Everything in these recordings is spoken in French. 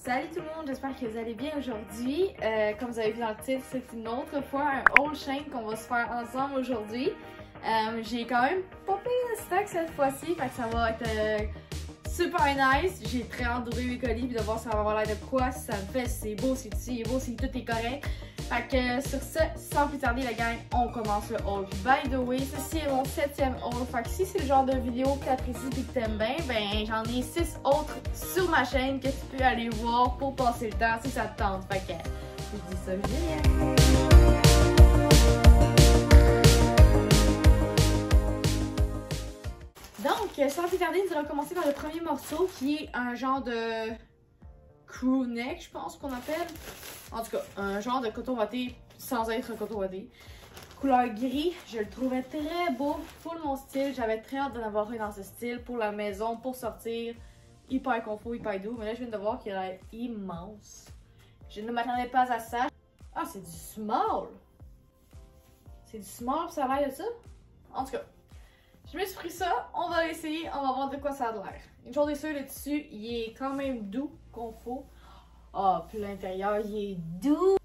Salut tout le monde, j'espère que vous allez bien aujourd'hui. Comme vous avez vu dans le titre, c'est une autre fois un haul chain qu'on va se faire ensemble aujourd'hui. J'ai quand même pas payé le stock cette fois-ci, fait que ça va être super nice. J'ai très hâte d'ouvrir mes colis et de voir ça va avoir l'air de quoi, si ça me fait, si c'est beau, si c'est beau, si tout est correct. Fait que sur ce, sans plus tarder la gang, on commence le haul. By the way, ceci est mon 7e haul. Fait que si c'est le genre de vidéo que t'apprécies et que t'aimes bien, ben j'en ai 6 autres sur ma chaîne que tu peux aller voir pour passer le temps si ça te tente. Fait que je dis ça, génial. Donc, sans plus tarder, nous allons commencer par le premier morceau qui est un genre de crew neck, je pense qu'on appelle. En tout cas, un genre de coton watté sans être un coton watté. Couleur gris, je le trouvais très beau, full mon style. J'avais très hâte d'en avoir un dans ce style pour la maison, pour sortir. Hyper confort, hyper doux. Mais là, je viens de voir qu'il a l'air immense. Je ne m'attendais pas à ça. Ah, c'est du small! C'est du small, ça a l'air de ça? En tout cas, je me suis pris ça. On va l'essayer, on va voir de quoi ça a l'air. Une chose est sûre, le tissu, il est quand même doux, confort. Ah, puis l'intérieur, il est doux.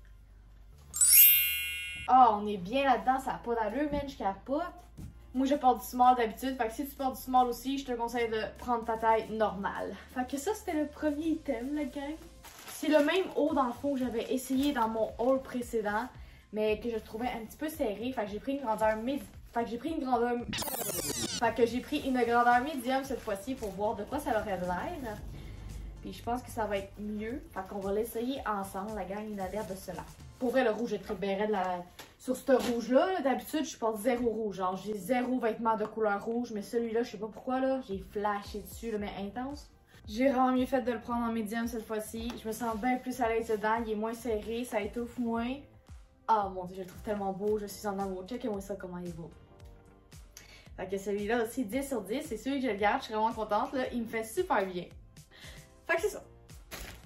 Ah, on est bien là-dedans, ça n'a pas d'allure, man, je capote. Moi, je porte du small d'habitude, fait que si tu portes du small aussi, je te conseille de prendre ta taille normale. Fait que ça, c'était le premier item, la gang. C'est le même haut, dans le fond, que j'avais essayé dans mon haul précédent, mais que je trouvais un petit peu serré. Fait que j'ai pris une grandeur médium cette fois-ci pour voir de quoi ça aurait l'air. Puis je pense que ça va être mieux. Fait qu'on va l'essayer ensemble. La gang, il a l'air de cela. Pour vrai, le rouge est très bien raide sur ce rouge-là. D'habitude, je porte zéro rouge. Genre, j'ai zéro vêtement de couleur rouge. Mais celui-là, je sais pas pourquoi, là, j'ai flashé dessus, là, mais intense. J'ai vraiment mieux fait de le prendre en médium cette fois-ci. Je me sens bien plus à l'aise dedans. Il est moins serré, ça étouffe moins. Ah mon dieu, je le trouve tellement beau. Je suis en amour. Checkez-moi ça, comment il est beau. Fait que celui-là aussi, 10 sur 10. C'est celui que je le garde. Je suis vraiment contente. Là. Il me fait super bien. Fait que c'est ça.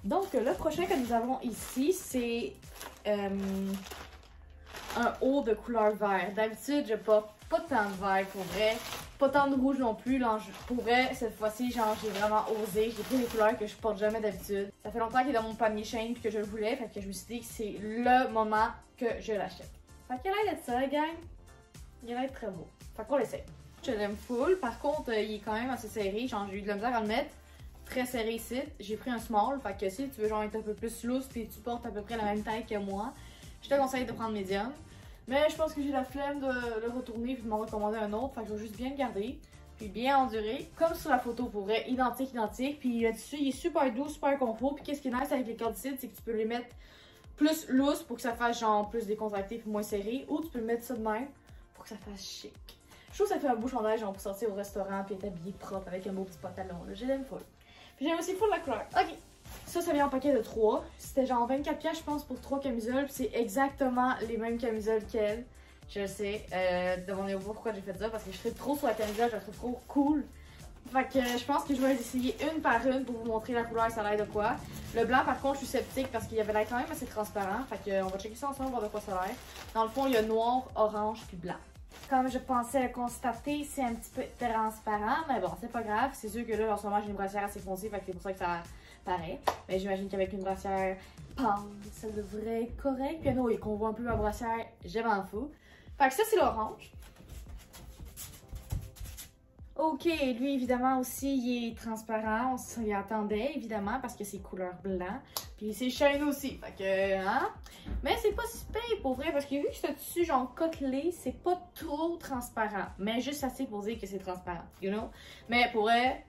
Donc, le prochain que nous avons ici, c'est un haut de couleur vert. D'habitude, je porte pas tant de vert pour vrai. Pas tant de rouge non plus. Là, pour vrai, cette fois-ci, genre, j'ai vraiment osé. J'ai pris des couleurs que je porte jamais d'habitude. Ça fait longtemps qu'il est dans mon panier chaîne puis que je le voulais. Fait que je me suis dit que c'est le moment que je l'achète. Fait qu'il a l'air de ça, gang. Il a l'air très beau. Fait qu'on l'essaie. Je l'aime full. Par contre, il est quand même assez serré. Genre, j'ai eu de la misère à le mettre. Très serré ici. J'ai pris un small. Fait que si tu veux genre être un peu plus loose puis tu portes à peu près la même taille que moi, je te conseille de prendre médium. Mais je pense que j'ai la flemme de le retourner puis de m'en recommander un autre. Fait que je vais juste bien le garder. Puis bien endurer. Comme sur la photo pour vrai. Identique. Puis le tissu, il est super doux, super confort. Puis qu'est-ce qui est nice avec les cordicides, c'est que tu peux les mettre plus loose pour que ça fasse genre plus décontracté puis moins serré. Ou tu peux mettre ça de même pour que ça fasse chic. Je trouve que ça fait un beau chandail genre pour sortir au restaurant puis être habillé propre avec un beau petit pantalon. Je l'aime full. Puis j'aime aussi full la couleur. Ok. Ça vient en paquet de 3. C'était genre 24$, je pense, pour 3 camisoles. Puis c'est exactement les mêmes camisoles qu'elle. Je le sais. Demandez-vous pourquoi j'ai fait ça. Parce que je serais trop sur la camisole. Je la trouve trop cool. Fait que je pense que je vais les essayer une par une pour vous montrer la couleur et ça a l'air de quoi. Le blanc, par contre, je suis sceptique parce qu'il y avait l'air quand même assez transparent. Fait que on va checker ça ensemble, voir de quoi ça a l'air. Dans le fond, il y a noir, orange puis blanc. Comme je pensais le constater, c'est un petit peu transparent, mais bon, c'est pas grave. C'est sûr que là, en ce moment, j'ai une brassière assez foncée, fait que c'est pour ça que ça paraît. Mais j'imagine qu'avec une brassière pâle, ça devrait être correct. Puis non, et qu'on voit un peu ma brassière, je m'en fous. Fait que ça, c'est l'orange. Ok, lui, évidemment, aussi, il est transparent. On s'y attendait, évidemment, parce que c'est couleur blanc. Puis c'est chaîne aussi, fait que, hein? Mais c'est pas si pire pour vrai, parce que vu que ce tissu, genre, côtelé, c'est pas trop transparent. Mais juste assez pour dire que c'est transparent, you know? Mais pour vrai,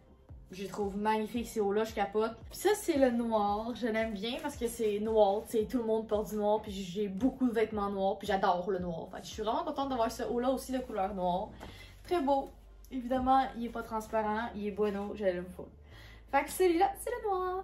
je trouve magnifique ces hauts-là, je capote. Puis ça, c'est le noir. Je l'aime bien parce que c'est noir, tu sais, tout le monde porte du noir. Puis j'ai beaucoup de vêtements noirs, puis j'adore le noir. Fait que je suis vraiment contente d'avoir ce haut-là aussi de couleur noire. Très beau. Évidemment, il est pas transparent, il est bueno, je l'aime full. Fait que celui-là, c'est le noir.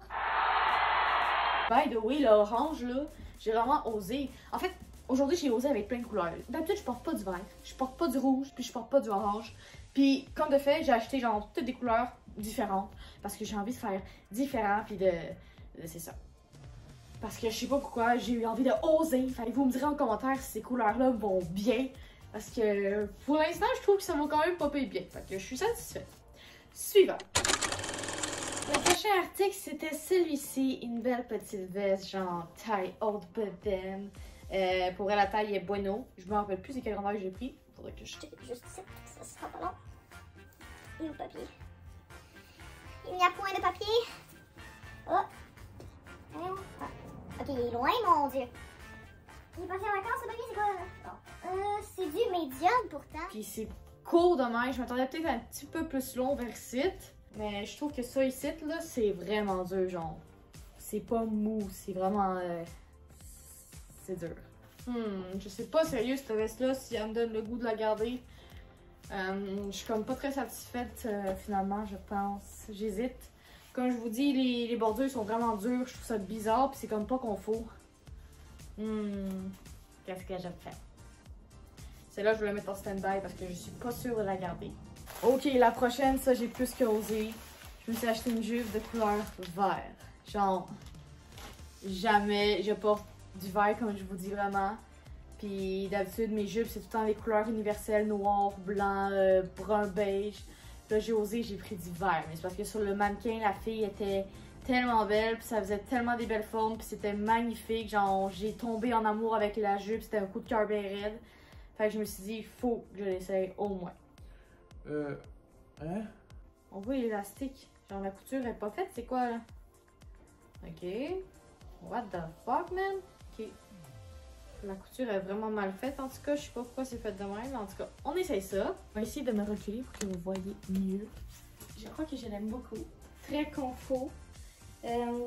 By the way, l'orange, là, j'ai vraiment osé. En fait, aujourd'hui, j'ai osé avec plein de couleurs. D'habitude, je porte pas du vert, je porte pas du rouge, puis je porte pas du orange. Puis, comme de fait, j'ai acheté genre toutes des couleurs différentes. Parce que j'ai envie de faire différent, puis c'est ça. Parce que je sais pas pourquoi, j'ai eu envie de oser. Fait que vous me direz en commentaire si ces couleurs-là vont bien. Parce que pour l'instant, je trouve que ça va quand même popper bien. Fait que je suis satisfaite. Suivant. Le prochain article, c'était celui-ci. Une belle petite veste, genre taille haute bedaine. Pour elle, la taille est bueno. Je me rappelle plus c'est quelle grandeur que j'ai pris. Faudrait que je... Juste ici, ça sera pas long. Et le papier. Il n'y a point de papier. Oh. Ah. Ok, il est loin, mon Dieu. Il est parti en vacances, ce papier, c'est quoi? Non. C'est du médium, pourtant. Puis c'est court de même. Je m'attendais peut-être un petit peu plus long vers site. Mais je trouve que ça ici, là, c'est vraiment dur, genre. C'est pas mou, c'est vraiment... c'est dur. Je sais pas, sérieux, cette veste-là, si elle me donne le goût de la garder. Je suis comme pas très satisfaite, finalement, je pense. J'hésite. Comme je vous dis, les bordures sont vraiment dures. Je trouve ça bizarre, puis c'est comme pas confort. Qu'est-ce que je fais? Celle-là, je vais la mettre en stand-by parce que je suis pas sûre de la garder. Ok, la prochaine, ça, j'ai plus qu'osé. Je me suis acheté une jupe de couleur vert. Genre, jamais je porte du vert, comme je vous dis vraiment. Puis d'habitude, mes jupes, c'est tout le temps les couleurs universelles, noir, blanc, brun, beige. Là, j'ai osé, j'ai pris du vert. Mais c'est parce que sur le mannequin, la fille était tellement belle, puis ça faisait tellement des belles formes, puis c'était magnifique. Genre, j'ai tombé en amour avec la jupe, c'était un coup de cœur bien raide. Fait que je me suis dit, il faut que je l'essaye au moins. Hein? On voit l'élastique. Genre, la couture est pas faite, c'est quoi là? Ok. What the fuck, man? Ok. La couture est vraiment mal faite, en tout cas. Je sais pas pourquoi c'est fait de même. En tout cas, on essaye ça. On va essayer de me reculer pour que vous voyez mieux. Je crois que je l'aime beaucoup. Très confort.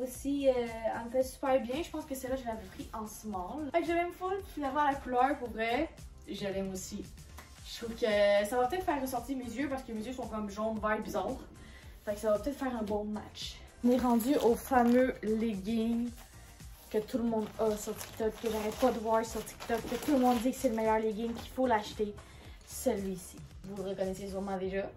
Aussi, elle me fait super bien. Je pense que celle-là, je l'avais pris en small. Fait que je l'aime full. Finalement, la couleur, pour vrai, je l'aime aussi. Je trouve que ça va peut-être faire ressortir mes yeux parce que mes yeux sont comme jaune, vert, bizarre. Fait que ça va peut-être faire un bon match. On est rendu au fameux legging que tout le monde a sur TikTok, que j'arrête pas de voir sur TikTok, que tout le monde dit que c'est le meilleur legging, qu'il faut l'acheter. Celui-ci. Vous le reconnaissez sûrement déjà.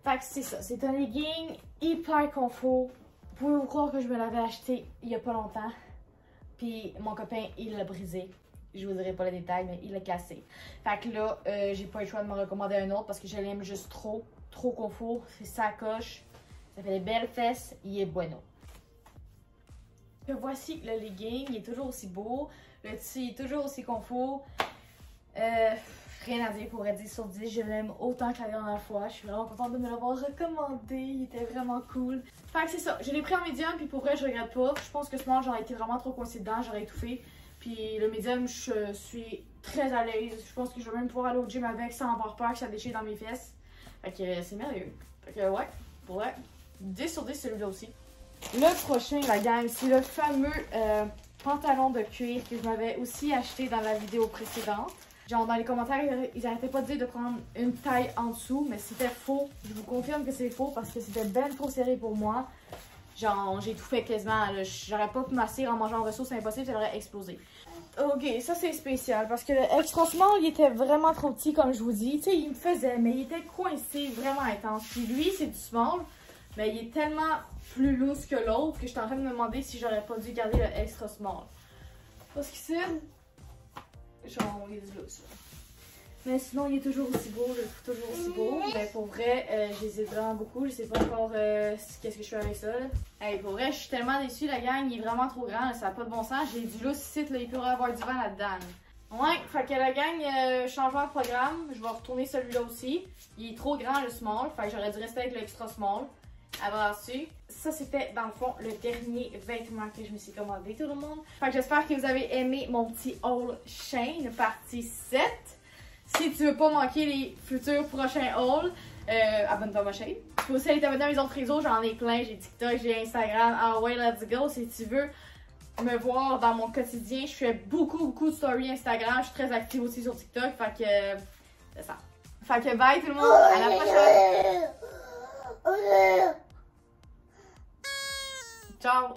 Fait que c'est ça. C'est un legging hyper confort. Vous pouvez vous croire que je me l'avais acheté il y a pas longtemps. Puis mon copain, il l'a brisé. Je vous dirai pas les détails, mais il l'a cassé. Fait que là, j'ai pas eu le choix de me recommander un autre parce que je l'aime juste trop. Trop confort. C'est sacoche. Ça fait des belles fesses. Il est bueno. Que voici le legging. Il est toujours aussi beau. Le tissu est toujours aussi confort. Rien à dire pour être 10 sur 10. Je l'aime autant que la dernière fois. Je suis vraiment contente de me l'avoir recommandé. Il était vraiment cool. Fait que c'est ça. Je l'ai pris en médium. Puis pour vrai, je regrette pas. Je pense que ce moment, j'aurais été vraiment trop coincée dedans. J'aurais étouffé. Puis le médium, je suis très à l'aise. Je pense que je vais même pouvoir aller au gym avec sans avoir peur que ça déchire dans mes fesses. Fait que c'est merveilleux. Fait que ouais, pour vrai, 10 sur 10 celui-là aussi. Le prochain, la gang, c'est le fameux pantalon de cuir que je m'avais aussi acheté dans la vidéo précédente. Genre dans les commentaires, ils arrêtaient pas de dire de prendre une taille en dessous, mais c'était faux. Je vous confirme que c'est faux parce que c'était ben trop serré pour moi. Genre, j'ai tout fait quasiment. J'aurais pas pu m'asseoir en mangeant en ressources, c'est impossible, ça aurait explosé. Ok, ça c'est spécial parce que le extra small, il était vraiment trop petit, comme je vous dis. Tu sais, il me faisait, mais il était coincé vraiment intense. Puis lui, c'est du small, mais il est tellement plus loose que l'autre que je suis en train de me demander si j'aurais pas dû garder le extra small. Parce que c'est. Genre, il est du loose. Mais sinon, il est toujours aussi beau, je le trouve toujours aussi beau. Mais pour vrai, j'hésite vraiment beaucoup. Je sais pas encore qu'est-ce que je fais avec ça. Là. Hey, pour vrai, je suis tellement déçue, la gang. Il est vraiment trop grand, là, ça n'a pas de bon sens. J'ai du lousse ici, là, il pourrait avoir du vent là-dedans. Ouais, fait que la gang, changement de programme. Je vais retourner celui-là aussi. Il est trop grand, le small. Fait que j'aurais dû rester avec le extra small. Avant-dessus. Ça, c'était dans le fond le dernier vêtement que je me suis commandé, tout le monde. Fait que j'espère que vous avez aimé mon petit haul Shein, partie 7. Si tu veux pas manquer les futurs prochains hauls, abonne-toi à ma chaîne. Tu peux aussi aller t'abonner à mes autres réseaux, j'en ai plein, j'ai TikTok, j'ai Instagram, ah ouais, let's go. Si tu veux me voir dans mon quotidien, je fais beaucoup de stories Instagram, je suis très active aussi sur TikTok, fait que c'est ça. Fait que bye tout le monde, à la prochaine. Ciao.